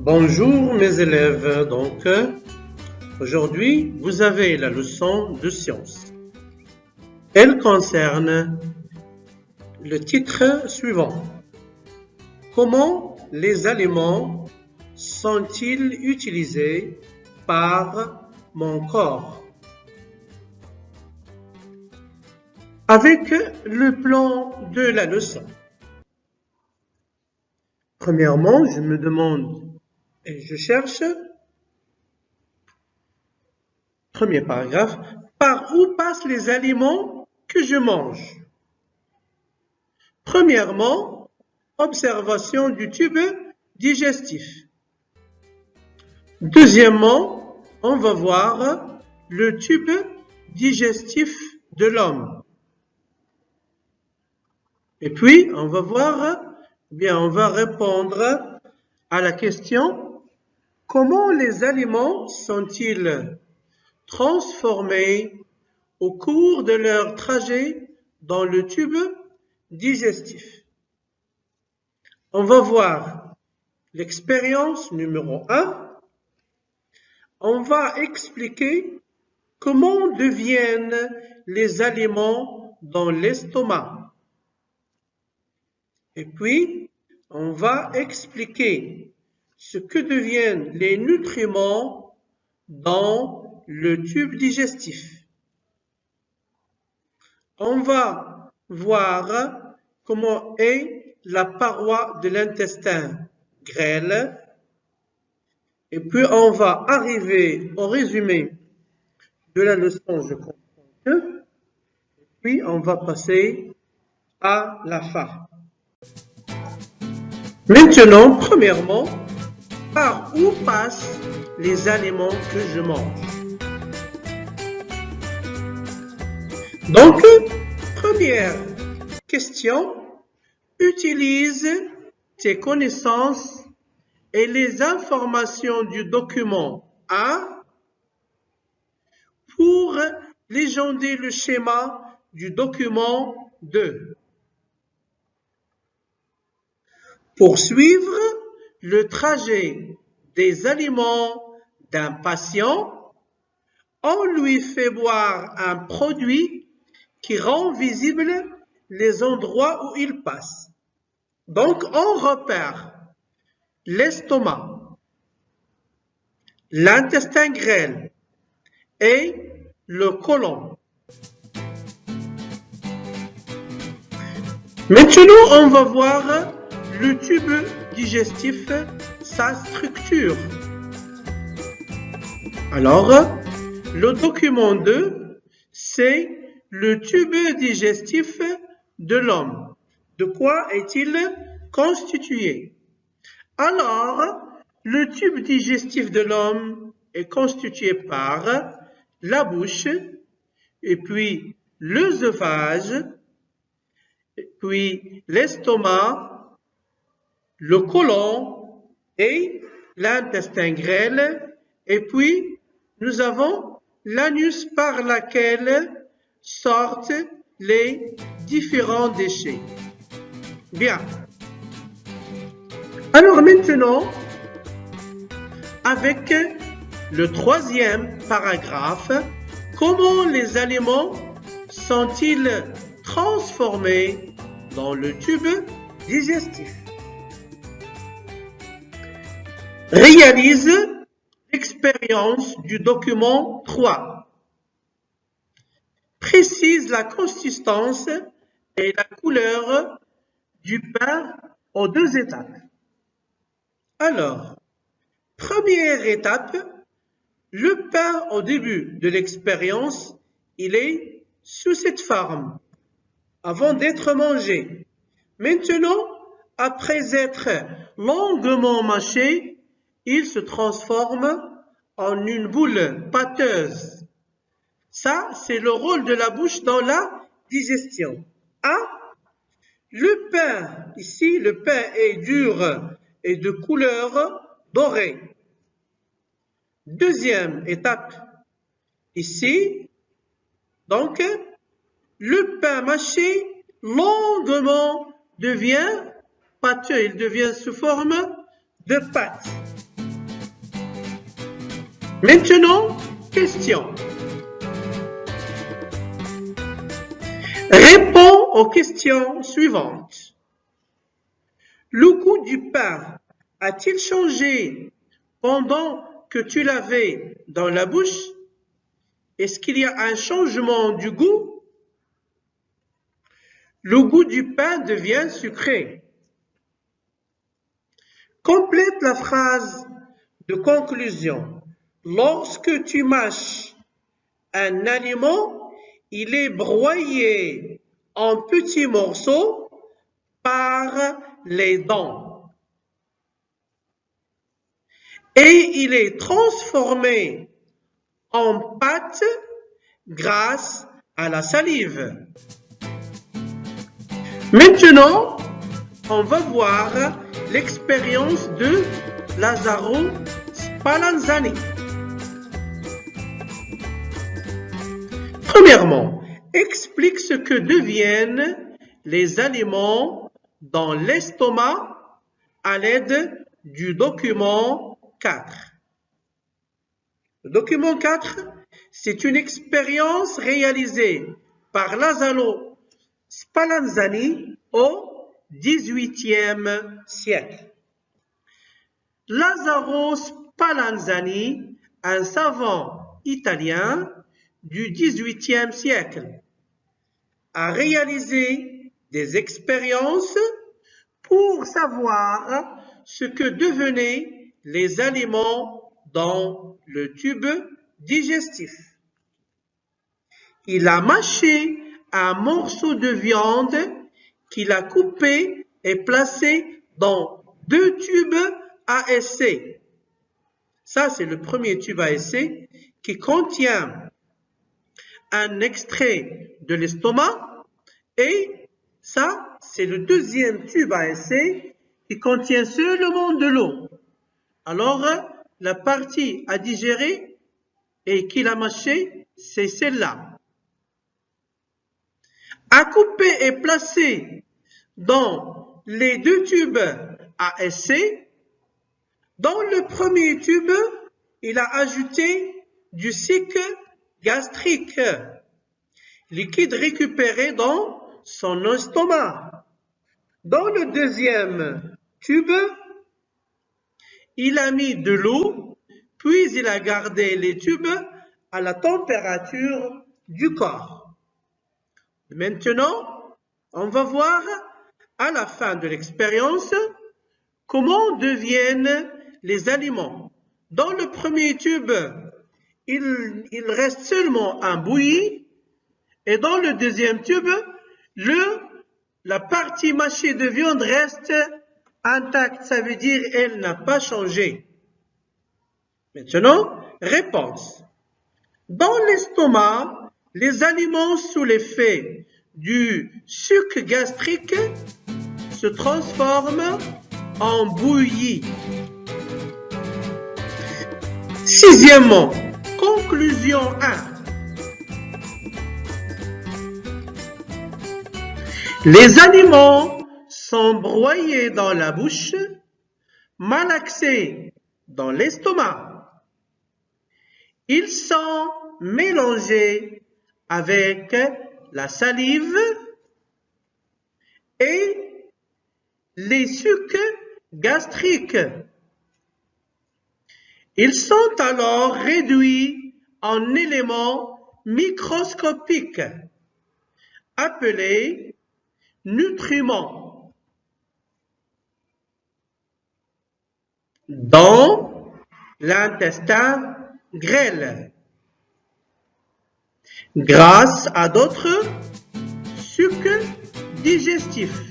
Bonjour mes élèves, aujourd'hui vous avez la leçon de sciences. Elle concerne le titre suivant. Comment les aliments sont-ils utilisés par mon corps? Avec le plan de la leçon. Premièrement, je me demande et je cherche, premier paragraphe, par où passent les aliments que je mange? Premièrement, observation du tube digestif. Deuxièmement, on va voir le tube digestif de l'homme. Et puis, on va répondre à la question comment les aliments sont-ils transformés au cours de leur trajet dans le tube digestif? On va voir l'expérience numéro 1. On va expliquer comment deviennent les aliments dans l'estomac. Et puis, on va expliquer ce que deviennent les nutriments dans le tube digestif. On va voir comment est la paroi de l'intestin grêle. Et puis, on va arriver au résumé de la leçon, je comprends que. Et puis, on va passer à la fin. Maintenant, premièrement, par où passent les aliments que je mange? Donc, première question, utilise tes connaissances et les informations du document A pour légender le schéma du document 2. Pour suivre le trajet des aliments d'un patient, on lui fait boire un produit qui rend visible les endroits où il passe. Donc, on repère l'estomac, l'intestin grêle et le côlon. Maintenant, on va voir le tube digestif, sa structure. Alors, le document 2, c'est le tube digestif de l'homme. De quoi est-il constitué? Alors, le tube digestif de l'homme est constitué par la bouche, et puis l'œsophage, puis l'estomac, le côlon et l'intestin grêle, et puis nous avons l'anus par lequel sortent les différents déchets. Bien. Alors maintenant, avec le troisième paragraphe, comment les aliments sont-ils transformés dans le tube digestif? Réalise l'expérience du document 3. Précise la consistance et la couleur du pain aux 2 étapes. Alors, première étape, le pain au début de l'expérience, il est sous cette forme, avant d'être mangé. Maintenant, après être longuement mâché, il se transforme en une boule pâteuse. Ça, c'est le rôle de la bouche dans la digestion. Le pain, ici, le pain est dur et de couleur dorée. Deuxième étape, ici, donc, le pain mâché longuement devient pâteux, il devient sous forme de pâte. Maintenant, question. Réponds aux questions suivantes. Le goût du pain a-t-il changé pendant que tu l'avais dans la bouche? Est-ce qu'il y a un changement du goût? Le goût du pain devient sucré. Complète la phrase de conclusion. Lorsque tu mâches un aliment, il est broyé en petits morceaux par les dents et il est transformé en pâte grâce à la salive. Maintenant, on va voir l'expérience de Lazzaro Spallanzani. Premièrement, explique ce que deviennent les aliments dans l'estomac à l'aide du document 4. Le document 4, c'est une expérience réalisée par Lazzaro Spallanzani au XVIIIe siècle. Lazzaro Spallanzani, un savant italien du XVIIIe siècle, a réalisé des expériences pour savoir ce que devenaient les aliments dans le tube digestif. Il a mâché un morceau de viande qu'il a coupé et placé dans 2 tubes à essai. Ça, c'est le premier tube à essai qui contient un extrait de l'estomac et ça, c'est le deuxième tube à essai qui contient seulement de l'eau. Alors, la partie à digérer et qu'il a mâché, c'est celle-là. À couper et placer dans les 2 tubes à essai, dans le premier tube, il a ajouté du sucre gastrique, liquide récupéré dans son estomac. Dans le deuxième tube, il a mis de l'eau, puis il a gardé les tubes à la température du corps. Maintenant, on va voir à la fin de l'expérience comment deviennent les aliments. Dans le premier tube, il reste seulement un bouilli et dans le deuxième tube, la partie mâchée de viande reste intacte, ça veut dire elle n'a pas changé. Maintenant, réponse. Dans l'estomac, les aliments sous l'effet du suc gastrique se transforment en bouillie. Sixièmement, conclusion 1. Les aliments sont broyés dans la bouche, malaxés dans l'estomac. Ils sont mélangés avec la salive et les sucs gastriques. Ils sont alors réduits en éléments microscopiques appelés nutriments dans l'intestin grêle grâce à d'autres sucs digestifs.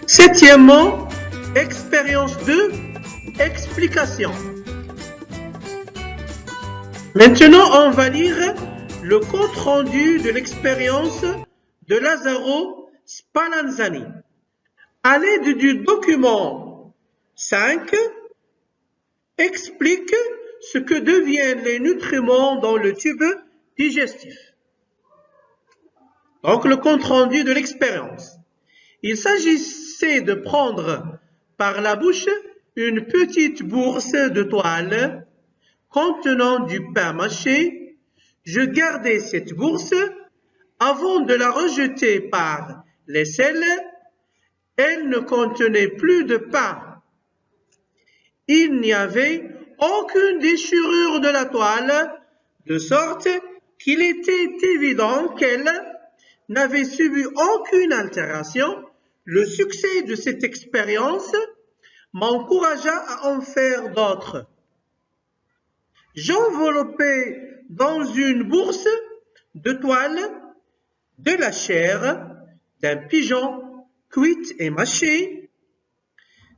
Septièmement, expérience 2, explication. Maintenant, on va lire le compte rendu de l'expérience de Lazzaro Spallanzani. À l'aide du document 5, explique ce que deviennent les nutriments dans le tube digestif. Donc, le compte rendu de l'expérience. Il s'agissait de prendre par la bouche une petite bourse de toile contenant du pain mâché. Je gardais cette bourse avant de la rejeter par l'aisselle. Elle ne contenait plus de pain. Il n'y avait aucune déchirure de la toile, de sorte qu'il était évident qu'elle n'avait subi aucune altération. Le succès de cette expérience m'encouragea à en faire d'autres. J'enveloppais dans une bourse de toile de la chair d'un pigeon cuite et mâchée.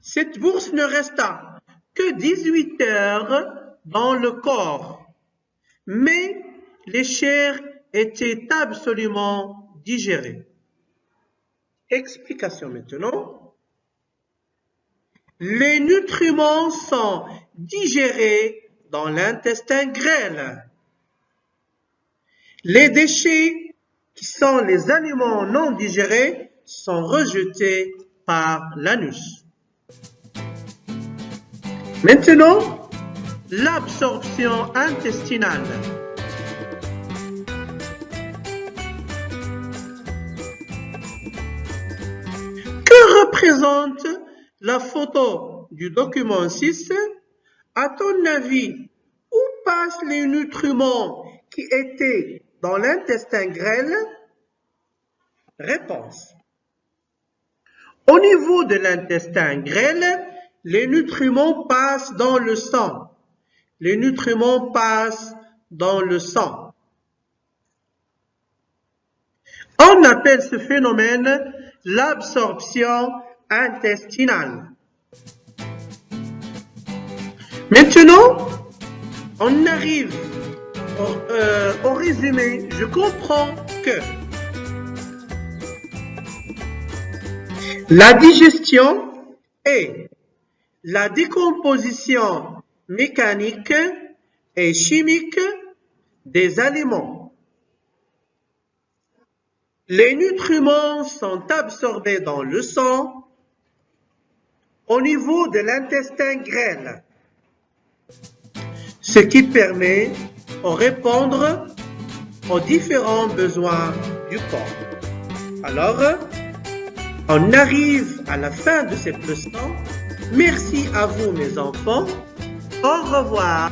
Cette bourse ne resta que 18 heures dans le corps, mais les chairs étaient absolument digérées. Explication maintenant. Les nutriments sont digérés dans l'intestin grêle. Les déchets, qui sont les aliments non digérés, sont rejetés par l'anus. Maintenant, l'absorption intestinale. Que représente la photo du document 6? À ton avis, où passent les nutriments qui étaient dans l'intestin grêle? Réponse. Au niveau de l'intestin grêle, les nutriments passent dans le sang. Les nutriments passent dans le sang. On appelle ce phénomène l'absorption intestinale. Maintenant, on arrive au résumé. Je comprends que la digestion est la décomposition mécanique et chimique des aliments. Les nutriments sont absorbés dans le sang au niveau de l'intestin grêle, ce qui permet de répondre aux différents besoins du corps. Alors, on arrive à la fin de cette leçon. Merci à vous mes enfants. Au revoir.